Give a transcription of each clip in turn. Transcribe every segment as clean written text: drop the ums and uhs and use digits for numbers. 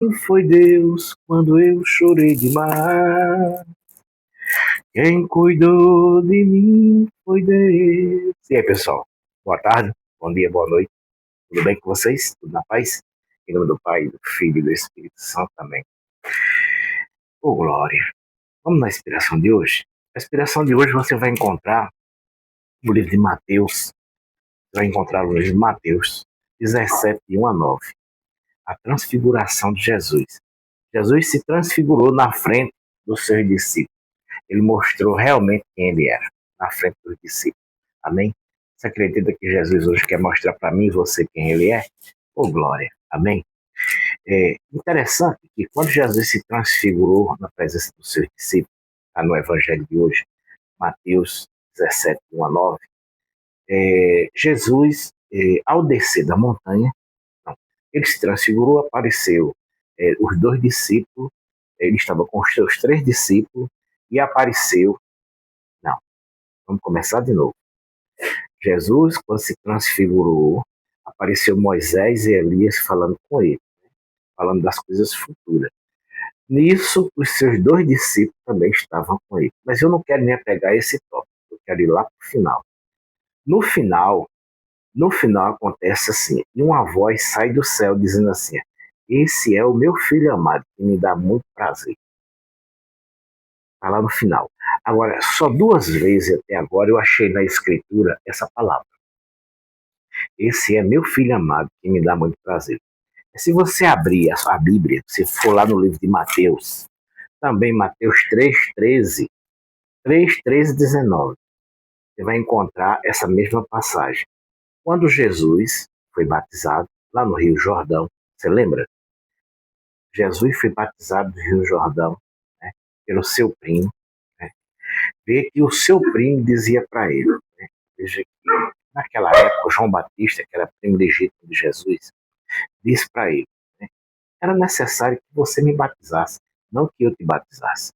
Quem foi Deus quando eu chorei demais? Quem cuidou de mim foi Deus. E aí, pessoal? Boa tarde, bom dia, boa noite. Tudo bem com vocês? Tudo na paz? Em nome do Pai, do Filho e do Espírito Santo também. Ô, glória! Vamos na inspiração de hoje? A inspiração de hoje você vai encontrar no livro de Mateus. Você vai encontrar no livro de Mateus 17, 1 a 9. A transfiguração de Jesus. Jesus se transfigurou na frente dos seus discípulos. Ele mostrou realmente quem ele era, na frente dos discípulos. Amém? Você acredita que Jesus hoje quer mostrar para mim e você quem ele é? Ô, glória! Amém? É interessante que quando Jesus se transfigurou na presença dos seus discípulos, está no Evangelho de hoje, Mateus 17, 1 a 9, Jesus, ao descer da montanha, não, ele se transfigurou, apareceu os dois discípulos, ele estava com os seus três discípulos e apareceu. Não, vamos começar de novo. Jesus, quando se transfigurou, apareceu Moisés e Elias falando com ele, falando das coisas futuras. Nisso, os seus dois discípulos também estavam com ele. Mas eu não quero nem pegar esse tópico, eu quero ir lá para o final. No final, no final acontece assim, e uma voz sai do céu dizendo assim: esse é o meu filho amado, que me dá muito prazer. Está lá no final. Agora, só duas vezes até agora eu achei na escritura essa palavra. Esse é meu filho amado, que me dá muito prazer. Se você abrir a Bíblia, se for lá no livro de Mateus, também Mateus 3:13, 3:13 e 19, você vai encontrar essa mesma passagem. Quando Jesus foi batizado lá no Rio Jordão, você lembra? Jesus foi batizado no Rio Jordão, né, pelo seu primo. Né, vê que o seu primo dizia para ele, né, veja que naquela época João Batista, que era primo legítimo de Jesus, disse para ele, né, era necessário que você me batizasse, não que eu te batizasse.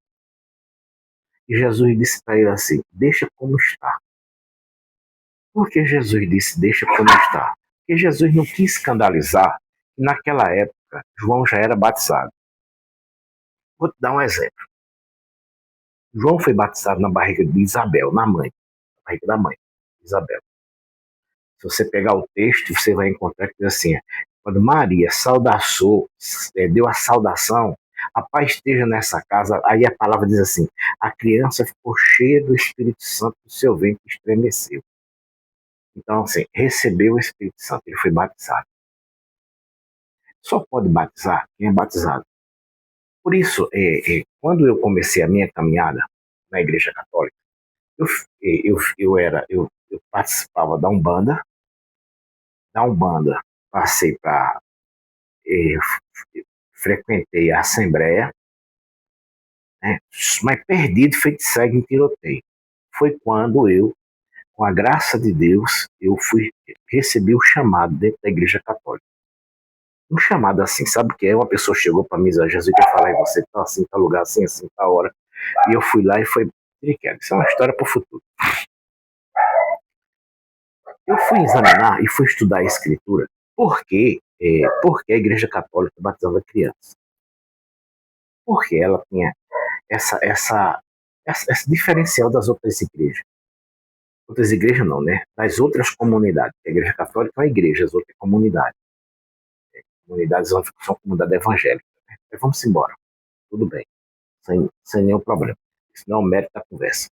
E Jesus disse para ele assim: deixa como está. Por que Jesus disse deixa como está? Porque Jesus não quis escandalizar que naquela época João já era batizado. Vou te dar um exemplo. João foi batizado na barriga de Isabel, na barriga da mãe, Isabel. Se você pegar o texto, você vai encontrar que diz assim: quando Maria deu a saudação, a paz esteja nessa casa, aí a palavra diz assim: a criança ficou cheia do Espírito Santo, do seu ventre estremeceu. Então, assim, recebeu o Espírito Santo, ele foi batizado. Só pode batizar quem é batizado. Por isso, quando eu comecei a minha caminhada na Igreja Católica, eu participava da Umbanda passei para eh, frequentei a Assembleia, né, mas perdido, feito cego em tiroteio. Foi quando eu, com a graça de Deus, recebi o chamado dentro da Igreja Católica. Um chamado assim, sabe o que é? Uma pessoa chegou para mim e disse: Jesus quer falar em você, tá assim, tá lugar, assim, assim, tá hora. E eu fui lá e foi. Isso é uma história para o futuro. Eu fui examinar e fui estudar a Escritura. Porque a Igreja Católica batizava crianças. Porque ela tinha esse diferencial das outras igrejas. Outras igrejas não, né? Das outras comunidades. A Igreja Católica é uma igreja, as outras comunidades. Comunidades são comunidade evangélica. Né? Mas vamos embora. Tudo bem. Sem nenhum problema. Isso não é o mérito da conversa.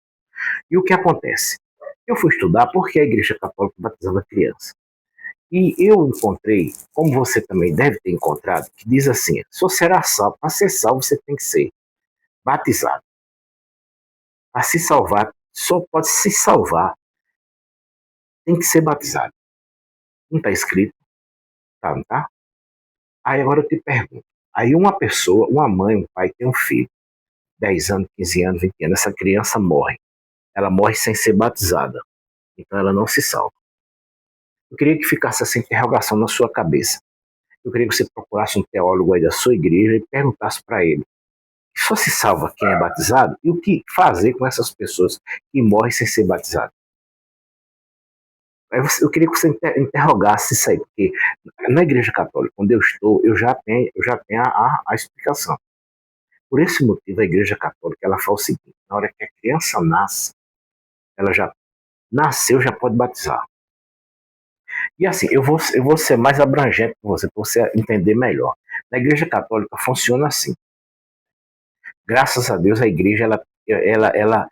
E o que acontece? Eu fui estudar porque a Igreja Católica batizava criança. E eu encontrei, como você também deve ter encontrado, que diz assim: só será salvo. Para ser salvo, você tem que ser batizado. Para se salvar, só pode se salvar, tem que ser batizado. Não está escrito, tá, não tá? Aí agora eu te pergunto: aí uma pessoa, uma mãe, um pai tem um filho, 10 anos, 15 anos, 20 anos, essa criança morre. Ela morre sem ser batizada. Então ela não se salva. Eu queria que ficasse essa interrogação na sua cabeça. Eu queria que você procurasse um teólogo aí da sua igreja e perguntasse para ele: só se salva quem é batizado? E o que fazer com essas pessoas que morrem sem ser batizadas? Eu queria que você interrogasse isso aí, porque na Igreja Católica, onde eu estou, eu já tenho a explicação. Por esse motivo, a Igreja Católica ela fala o seguinte: na hora que a criança nasce, ela já nasceu, já pode batizar. E assim, eu vou ser mais abrangente com você, para você entender melhor. Na Igreja Católica funciona assim. Graças a Deus, a Igreja ela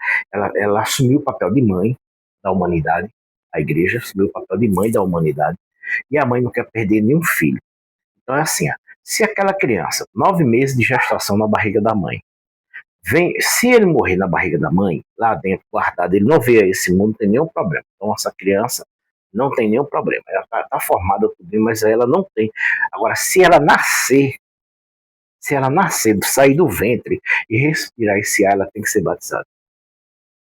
assumiu o papel de mãe da humanidade. A Igreja assumiu o papel de mãe da humanidade. E a mãe não quer perder nenhum filho. Então é assim, ó, se aquela criança, 9 meses de gestação na barriga da mãe, se ele morrer na barriga da mãe, lá dentro, guardado, ele não vê esse mundo, não tem nenhum problema. Então essa criança não tem nenhum problema. Ela está formada tudo, mas ela não tem. Agora, se ela nascer, sair do ventre e respirar esse ar, ela tem que ser batizada.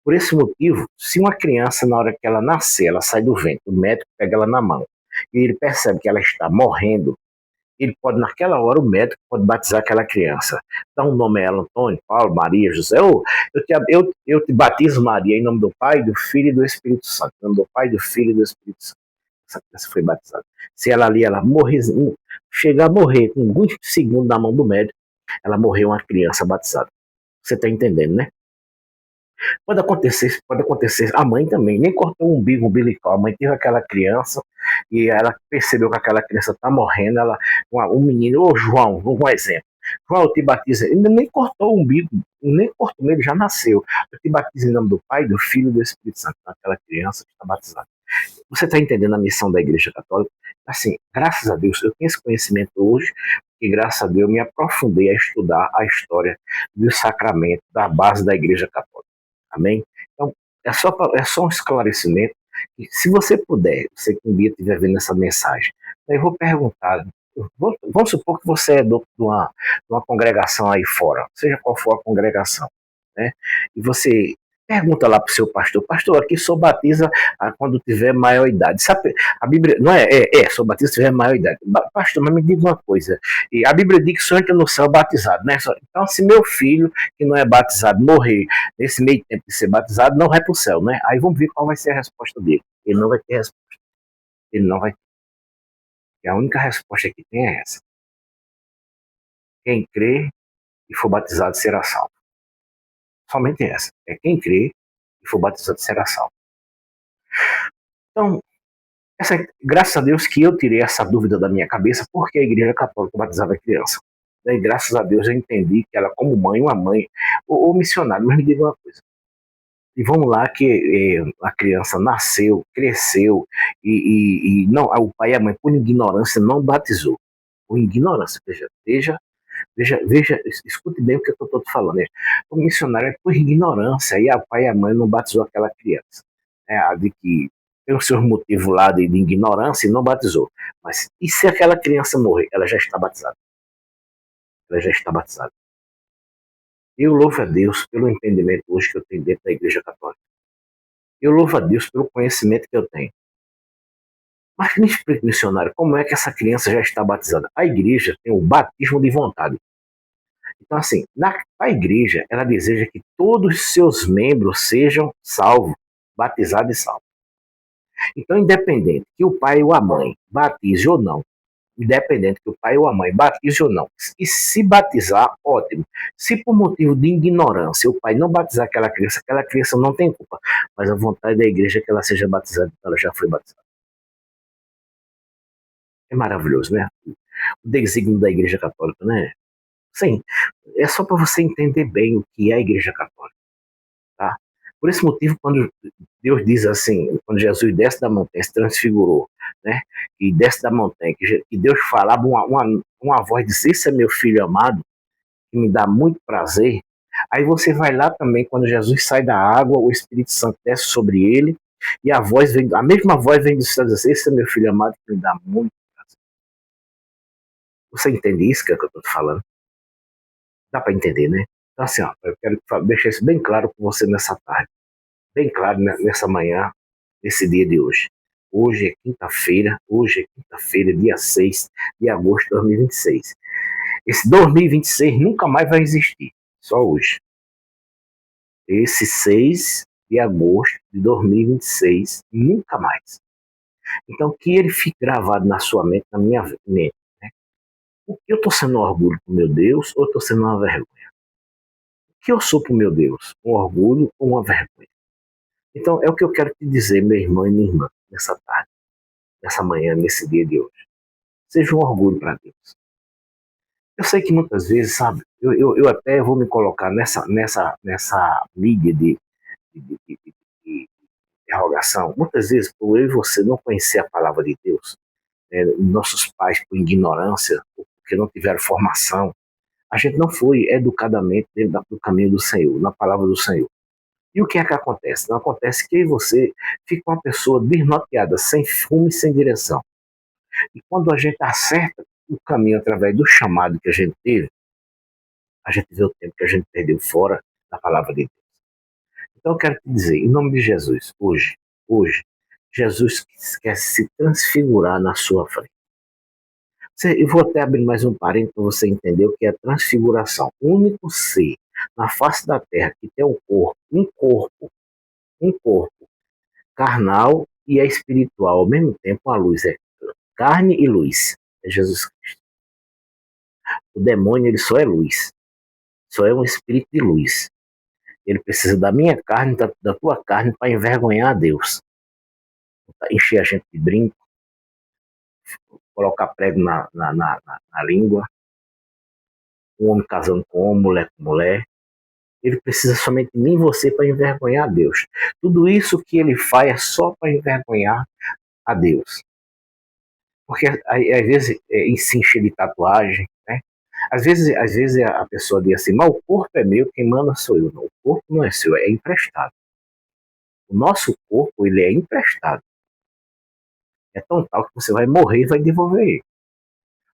Por esse motivo, se uma criança, na hora que ela nascer, ela sai do ventre, o médico pega ela na mão e ele percebe que ela está morrendo, ele pode, naquela hora, o médico pode batizar aquela criança. Dá um nome a ela, Antônio, Paulo, Maria, José. Eu te batizo, Maria, em nome do Pai, do Filho e do Espírito Santo. Em nome do Pai, do Filho e do Espírito Santo. Essa criança foi batizada. Se ela ali, ela morrer, chegar a morrer com alguns segundos na mão do médico, ela morreu uma criança batizada. Você está entendendo, né? Pode acontecer. A mãe também nem cortou o umbigo umbilical. A mãe teve aquela criança e ela percebeu que aquela criança está morrendo. Um menino, ô João, um exemplo. João, eu te batizo. Ele nem cortou o umbigo, nem cortou, ele já nasceu. Eu te batizo em nome do Pai, do Filho e do Espírito Santo. Aquela criança que está batizada. Você está entendendo a missão da Igreja Católica? Assim, graças a Deus, eu tenho esse conhecimento hoje, e graças a Deus eu me aprofundei a estudar a história dos sacramentos da base da Igreja Católica. Amém? Então, é só um esclarecimento. E se você puder, você que um dia estiver vendo essa mensagem, eu vou perguntar. Vamos supor que você é de uma congregação aí fora, seja qual for a congregação, né? E você pergunta lá para o seu pastor: pastor, aqui sou batiza quando tiver maior idade. Sabe, a Bíblia, não sou batiza se tiver maior idade. Pastor, mas me diga uma coisa, e a Bíblia diz que só entra no céu batizado, né? Então, se meu filho, que não é batizado, morrer nesse meio tempo de ser batizado, não vai para o céu, né? Aí vamos ver qual vai ser a resposta dele. Ele não vai ter resposta. Ele não vai ter. E a única resposta que tem é essa: quem crê e for batizado será salvo. Somente essa. É quem crê e for batizado será salvo. Então, graças a Deus que eu tirei essa dúvida da minha cabeça, porque a Igreja Católica batizava a criança. E graças a Deus eu entendi que ela, como mãe, uma mãe, ou missionário, mas me diga uma coisa. E vamos lá que a criança nasceu, cresceu, e não, o pai e a mãe, por ignorância, não batizou. Por ignorância, veja, escute bem o que eu estou falando. Né? O missionário é por ignorância, e o pai e a mãe não batizou aquela criança. De que tem os seus motivos lá de ignorância e não batizou. Mas e se aquela criança morrer? Ela já está batizada. Ela já está batizada. Eu louvo a Deus pelo entendimento hoje que eu tenho dentro da Igreja Católica. Eu louvo a Deus pelo conhecimento que eu tenho. Mas me explique, missionário, como é que essa criança já está batizada? A igreja tem o batismo de vontade. Então, assim, a igreja, ela deseja que todos os seus membros sejam salvos, batizados e salvos. Então, independente que o pai ou a mãe batize ou não, independente que o pai ou a mãe batize ou não, e se batizar, ótimo. Se por motivo de ignorância o pai não batizar aquela criança não tem culpa, mas a vontade da igreja é que ela seja batizada, ela já foi batizada. É maravilhoso, né? O desígnio da Igreja Católica, né? Sim, é só para você entender bem o que é a Igreja Católica, tá? Por esse motivo, quando Deus diz assim, quando Jesus desce da montanha, se transfigurou, né? E desce da montanha, que Deus falava uma voz, disse: esse é meu filho amado, que me dá muito prazer. Aí você vai lá também, quando Jesus sai da água, o Espírito Santo desce sobre ele, e a mesma voz vem do céu e diz: esse é meu filho amado, que me dá muito. Você entende isso que eu estou falando? Dá para entender, né? Então, assim, ó, eu quero deixar isso bem claro com você nessa tarde. Bem claro nessa manhã, nesse dia de hoje. Hoje é quinta-feira, dia 6 de agosto de 2026. Esse 2026 nunca mais vai existir, só hoje. Esse 6 de agosto de 2026, nunca mais. Então, que ele fique gravado na sua mente, na minha mente. Né? O que eu estou sendo um orgulho para o meu Deus ou estou sendo uma vergonha? O que eu sou para o meu Deus? Um orgulho ou uma vergonha? Então, é o que eu quero te dizer, meu irmão e minha irmã, nessa tarde, nessa manhã, nesse dia de hoje. Seja um orgulho para Deus. Eu sei que muitas vezes, sabe, eu até vou me colocar nessa mídia de interrogação. Muitas vezes, por eu e você não conhecer a palavra de Deus, nossos pais, por ignorância, porque não tiveram formação, a gente não foi educadamente dentro do caminho do Senhor, na palavra do Senhor. E o que é que acontece? Não acontece que você fica uma pessoa desnorteada, sem fumo e sem direção. E quando a gente acerta o caminho através do chamado que a gente teve, a gente vê o tempo que a gente perdeu fora da palavra de Deus. Então eu quero te dizer, em nome de Jesus, hoje, Jesus quer se transfigurar na sua frente. Eu vou até abrir mais um parênteses para você entender o que é transfiguração. O único ser na face da terra que tem um corpo carnal e é espiritual ao mesmo tempo, a luz é carne e luz. É Jesus Cristo. O demônio ele só é luz, só é um espírito de luz. Ele precisa da minha carne, da tua carne, para envergonhar a Deus. Encher a gente de brinco, colocar prego na língua, um homem casando com homem, mulher com mulher. Ele precisa somente de mim e você para envergonhar a Deus. Tudo isso que ele faz é só para envergonhar a Deus. Porque às vezes se encher de tatuagem, né? Às vezes a pessoa diz assim, mas o corpo é meu, quem manda sou eu. Não, o corpo não é seu, é emprestado. O nosso corpo, ele é emprestado. É tão tal que você vai morrer e vai devolver ele.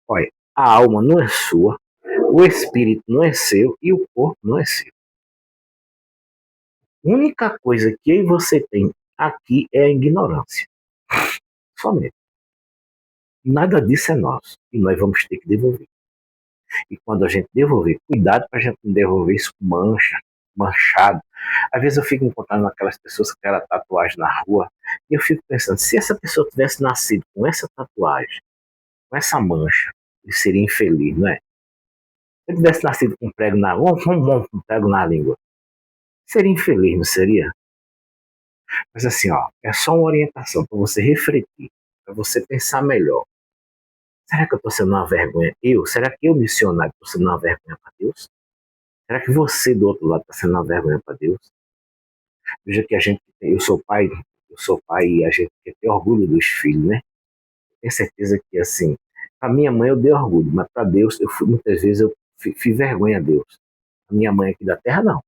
Olha, a alma não é sua, o espírito não é seu e o corpo não é seu. A única coisa que eu e você tem aqui é a ignorância. Somente. Nada disso é nosso. E nós vamos ter que devolver. E quando a gente devolver, cuidado para a gente não devolver isso com manchado. Às vezes eu fico encontrando aquelas pessoas com aquela tatuagem na rua e eu fico pensando, se essa pessoa tivesse nascido com essa tatuagem, com essa mancha, ele seria infeliz, não é? Se ele tivesse nascido com um prego na língua, um prego na língua, seria infeliz, não seria? Mas assim, ó, é só uma orientação para você refletir, para você pensar melhor. Será que eu estou sendo uma vergonha? Será que eu, missionário, estou sendo uma vergonha para Deus? Será que você do outro lado está sendo uma vergonha para Deus? Veja que eu sou pai e a gente quer ter orgulho dos filhos, né? Tenho certeza que assim, para minha mãe eu dei orgulho, mas para Deus muitas vezes eu fiz vergonha a Deus. A minha mãe aqui da terra não.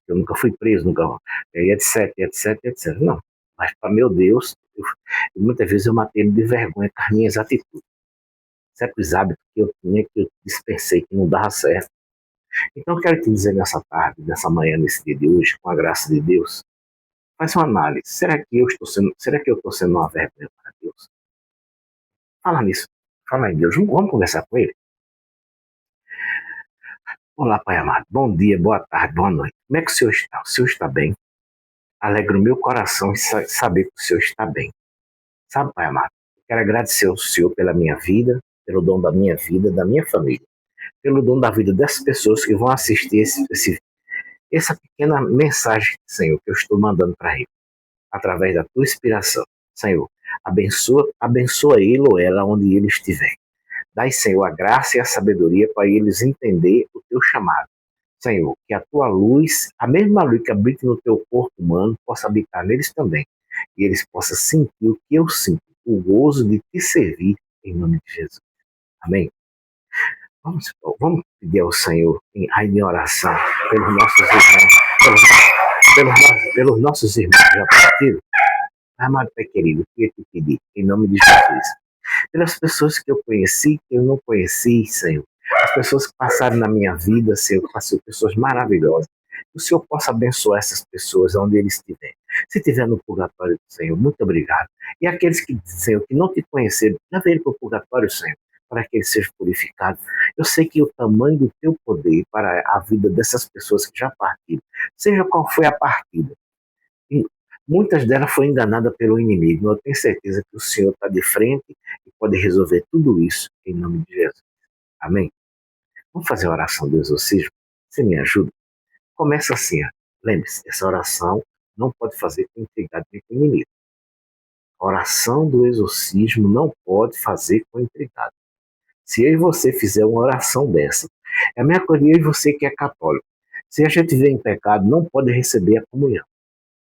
Eu nunca fui preso, nunca, etc, etc, etc. Não. Mas para meu Deus, muitas vezes eu matei ele de vergonha com as minhas atitudes. Certos hábitos que eu tinha, que eu dispensei, que não dava certo. Então eu quero te dizer nessa tarde, nessa manhã, nesse dia de hoje, com a graça de Deus, faz uma análise. Será que eu estou sendo uma vergonha para Deus? Fala nisso. Fala em Deus. Vamos conversar com ele? Olá, Pai amado. Bom dia, boa tarde, boa noite. Como é que o Senhor está? O Senhor está bem? Alegra o meu coração em saber que o Senhor está bem. Sabe, Pai amado? Quero agradecer ao Senhor pela minha vida, pelo dom da minha vida, da minha família, pelo dom da vida dessas pessoas que vão assistir essa pequena mensagem, Senhor, que eu estou mandando para ele, através da tua inspiração. Senhor, abençoa ele ou ela onde ele estiver. Dai, Senhor, a graça e a sabedoria para eles entender o teu chamado. Senhor, que a tua luz, a mesma luz que habita no teu corpo humano, possa habitar neles também. E eles possam sentir o que eu sinto, o gozo de te servir, em nome de Jesus. Amém? Vamos pedir ao Senhor em oração pelos nossos irmãos, pelos nossos irmãos já partiram. Amado Pai querido, eu queria te pedir, em nome de Jesus, pelas pessoas que eu conheci, que eu não conheci, Senhor, as pessoas que passaram na minha vida, Senhor, pessoas maravilhosas, que o Senhor possa abençoar essas pessoas onde eles estiverem. Se estiver no purgatório, Senhor, muito obrigado. E aqueles que, Senhor, que não te conheceram, leva ele para o purgatório, Senhor, para que ele seja purificado. Eu sei que o tamanho do teu poder para a vida dessas pessoas que já partiram, seja qual foi a partida, Muitas delas foram enganadas pelo inimigo. Eu tenho certeza que o Senhor está de frente e pode resolver tudo isso em nome de Jesus. Amém? Vamos fazer a oração do exorcismo? Você me ajuda? Começa assim, ó. Lembre-se, essa oração não pode fazer com intrigado nem com inimigo. A oração do exorcismo não pode fazer com intrigado. Se eu e você fizer uma oração dessa, é a mesma coisa eu e você que é católico. Se a gente viver em pecado, não pode receber a comunhão.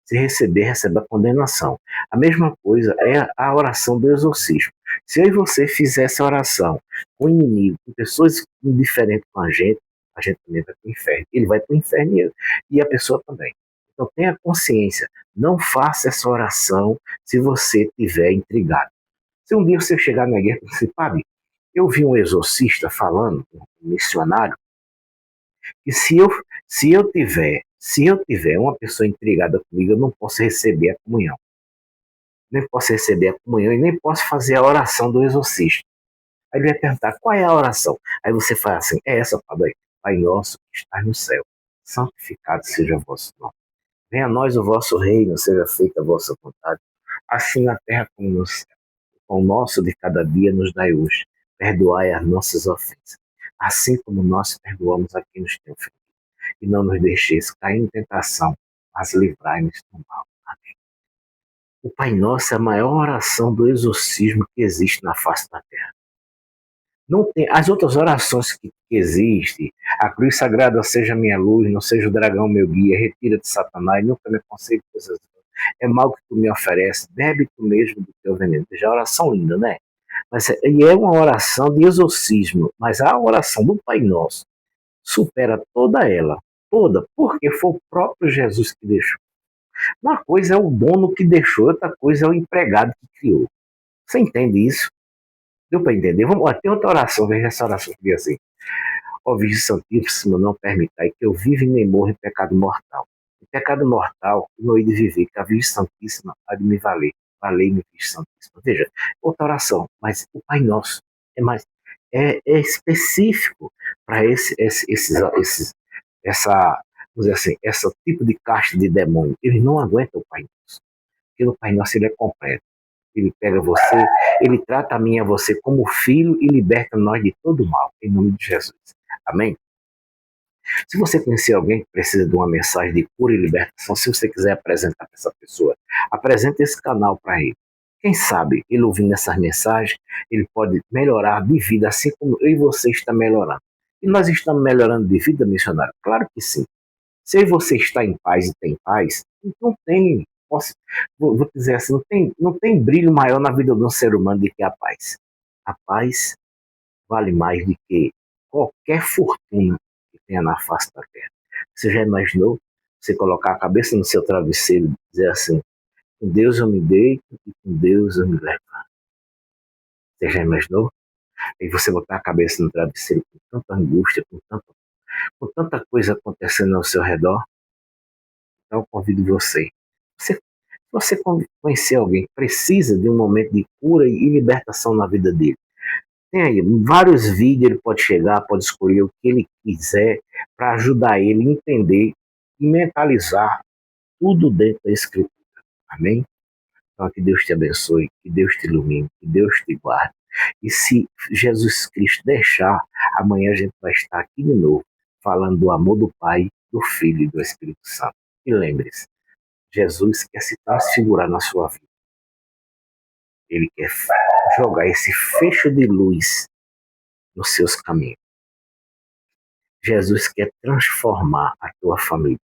Se receber, recebe a condenação. A mesma coisa é a oração do exorcismo. Se eu e você fizer essa oração com o inimigo, com pessoas indiferentes com a gente também vai para o inferno. Ele vai para o inferno e a pessoa também. Então tenha consciência, não faça essa oração se você estiver intrigado. Se um dia você chegar na igreja e dizer, padre, eu vi um exorcista falando, um missionário, que se eu tiver uma pessoa intrigada comigo, eu não posso receber a comunhão. Nem posso receber a comunhão e nem posso fazer a oração do exorcista. Aí ele vai perguntar, qual é a oração? Aí você fala assim, é essa, Padre. Pai nosso que estás no céu, santificado seja o vosso nome. Venha a nós o vosso reino, seja feita a vossa vontade, assim na terra como no céu. O pão nosso de cada dia nos dai hoje. Perdoai as nossas ofensas, assim como nós perdoamos a quem nos tem ofendido. E não nos deixeis cair em tentação, mas livrai-nos do mal. Amém. O Pai Nosso é a maior oração do exorcismo que existe na face da terra. Não tem as outras orações que existem, a cruz sagrada seja minha luz, não seja o dragão meu guia, retira de Satanás, nunca me aconselho coisas boas. É mal que tu me oferece, bebe tu mesmo do teu veneno. Já oração linda, né? Mas e é uma oração de exorcismo, mas a oração do Pai Nosso supera toda ela, toda, porque foi o próprio Jesus que deixou. Uma coisa é o dono que deixou, outra coisa é o empregado que criou. Você entende isso? Deu para entender? Vamos lá, tem outra oração, veja essa oração que diz assim: ó Virgem Santíssima, não permitai que eu viva e nem morra em pecado mortal. Em pecado mortal, não hei de viver, que a Virgem Santíssima há de me valer. Valei-me, Virgem Santíssima. Veja, outra oração, mas o Pai Nosso é mais é específico para essa, vamos dizer assim, esse tipo de caixa de demônio. Eles não aguentam o Pai Nosso, porque o Pai Nosso ele é completo. Ele pega você, ele trata a mim e a você como filho e liberta nós de todo mal, em nome de Jesus. Amém? Se você conhecer alguém que precisa de uma mensagem de cura e libertação, se você quiser apresentar para essa pessoa, apresente esse canal para ele. Quem sabe, ele ouvindo essas mensagens, ele pode melhorar de vida, assim como eu e você está melhorando. E nós estamos melhorando de vida, missionário? Claro que sim. Se você está em paz e tem paz, não tem, vou dizer assim, não tem brilho maior na vida de um ser humano do que a paz. A paz vale mais do que qualquer fortuna que tenha na face da terra. Você já imaginou você colocar a cabeça no seu travesseiro e dizer assim, com Deus eu me deito e com Deus eu me levanto. Você já imaginou? E você botar a cabeça no travesseiro com tanta angústia, com tanta coisa acontecendo ao seu redor? Então eu convido você. Se você conhecer alguém que precisa de um momento de cura e libertação na vida dele, tem aí vários vídeos, ele pode chegar, pode escolher o que ele quiser para ajudar ele a entender e mentalizar tudo dentro da Escritura. Amém? Então que Deus te abençoe, que Deus te ilumine, que Deus te guarde. E se Jesus Cristo deixar, amanhã a gente vai estar aqui de novo, falando do amor do Pai, do Filho e do Espírito Santo. E lembre-se, Jesus quer se transfigurar na sua vida. Ele quer jogar esse fecho de luz nos seus caminhos. Jesus quer transformar a tua família.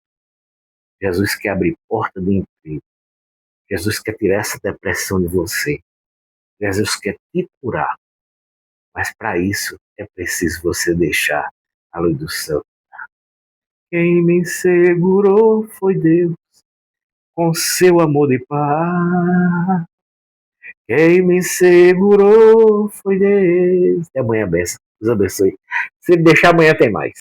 Jesus quer abrir porta de emprego. Jesus quer tirar essa depressão de você. Jesus quer te curar. Mas para isso é preciso você deixar a luz do céu. Quem me segurou foi Deus, com seu amor de paz. Quem me segurou foi Deus. E amanhã benção. Deus abençoe. Se ele deixar, amanhã tem mais.